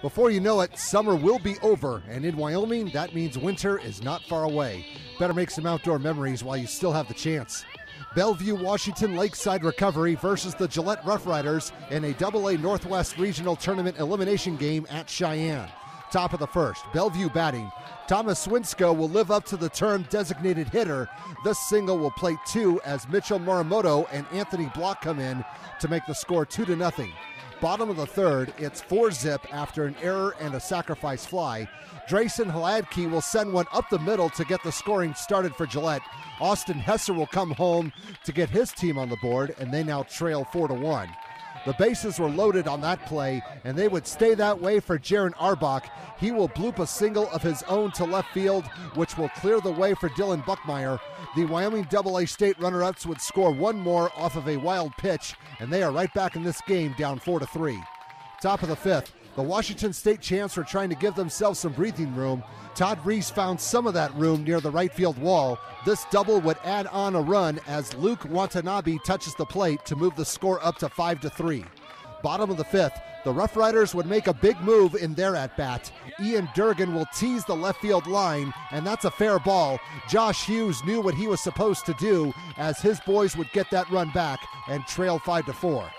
Before you know it, summer will be over, and in Wyoming, that means winter is not far away. Better make some outdoor memories while you still have the chance. Bellevue, Washington Lakeside Recovery versus the Gillette Roughriders in a AA Northwest Regional Tournament elimination game at Cheyenne. Top of the first, Bellevue batting. Thomas Swinsko will live up to the term designated hitter. This single will plate 2 as Mitchell Morimoto and Anthony Block come in to make the score 2-0. Bottom of the third, it's 4-zip after an error and a sacrifice fly. Drayson Hladke will send one up the middle to get the scoring started for Gillette. Austin Hesser will come home to get his team on the board, and they now trail 4-1. The bases were loaded on that play, and they would stay that way for Jaron Arbach. He will bloop a single of his own to left field, which will clear the way for Dylan Buckmeyer. The Wyoming AA state runner-ups would score one more off of a wild pitch, and they are right back in this game down 4-3. Top of the fifth, the Washington State champs were trying to give themselves some breathing room. Todd Reese found some of that room near the right field wall. This double would add on a run as Luke Watanabe touches the plate to move the score up to 5-3. Bottom of the fifth, the Roughriders would make a big move in their at-bat. Ian Durgan will tease the left field line, and that's a fair ball. Josh Hughes knew what he was supposed to do as his boys would get that run back and trail 5-4.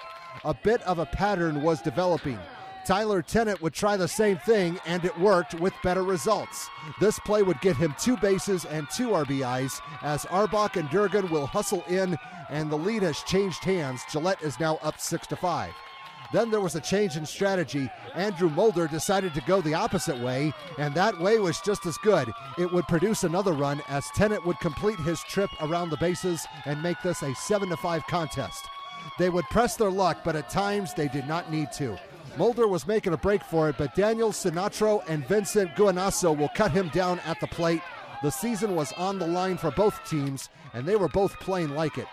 A bit of a pattern was developing. Tyler Tennant would try the same thing, and it worked with better results. This play would get him 2 bases and 2 RBIs as Arbach and Durgan will hustle in, and the lead has changed hands. Gillette is now up 6-5. Then there was a change in strategy. Andrew Mulder decided to go the opposite way, and that way was just as good. It would produce another run as Tennant would complete his trip around the bases and make this a 7-5 contest. They would press their luck, but at times they did not need to. Mulder was making a break for it, but Daniel Sinatro and Vincent Guanasso will cut him down at the plate. The season was on the line for both teams, and they were both playing like it.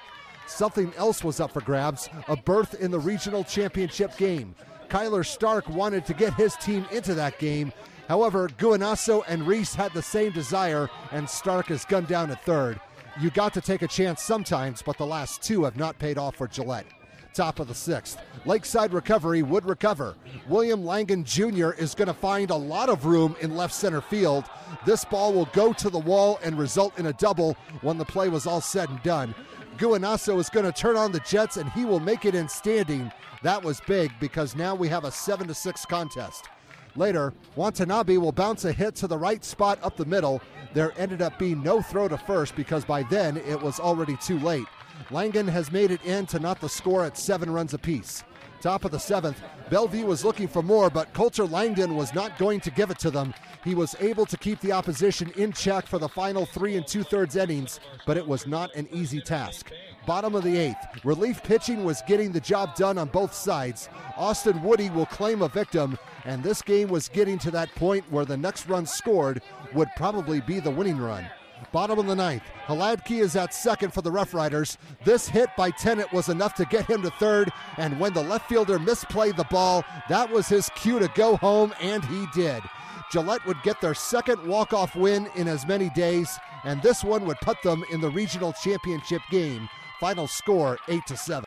Something else was up for grabs, a berth in the regional championship game. Kyler Stark wanted to get his team into that game. However, Guanasso and Reese had the same desire, and Stark is gunned down at third. You got to take a chance sometimes, but the last 2 have not paid off for Gillette. Top of the sixth, Lakeside Recovery would recover. William Langan Jr. is going to find a lot of room in left center field. This ball will go to the wall and result in a double when the play was all said and done. Guanasso is going to turn on the Jets, and he will make it in standing. That was big because now we have a 7-6 contest. Later, Watanabe will bounce a hit to the right spot up the middle. There ended up being no throw to first because by then it was already too late. Langan has made it in to knot the score at 7 runs apiece. Top of the seventh, Bellevue was looking for more, but Coulter Langdon was not going to give it to them. He was able to keep the opposition in check for the final 3 2/3 innings, but it was not an easy task. Bottom of the eighth, relief pitching was getting the job done on both sides. Austin Woody will claim a victim, and this game was getting to that point where the next run scored would probably be the winning run. Bottom of the ninth, Hladke is at second for the Roughriders. This hit by Tennant was enough to get him to third, and when the left fielder misplayed the ball, that was his cue to go home, and he did. Gillette would get their second walk-off win in as many days, and this one would put them in the regional championship game. Final score 8-7.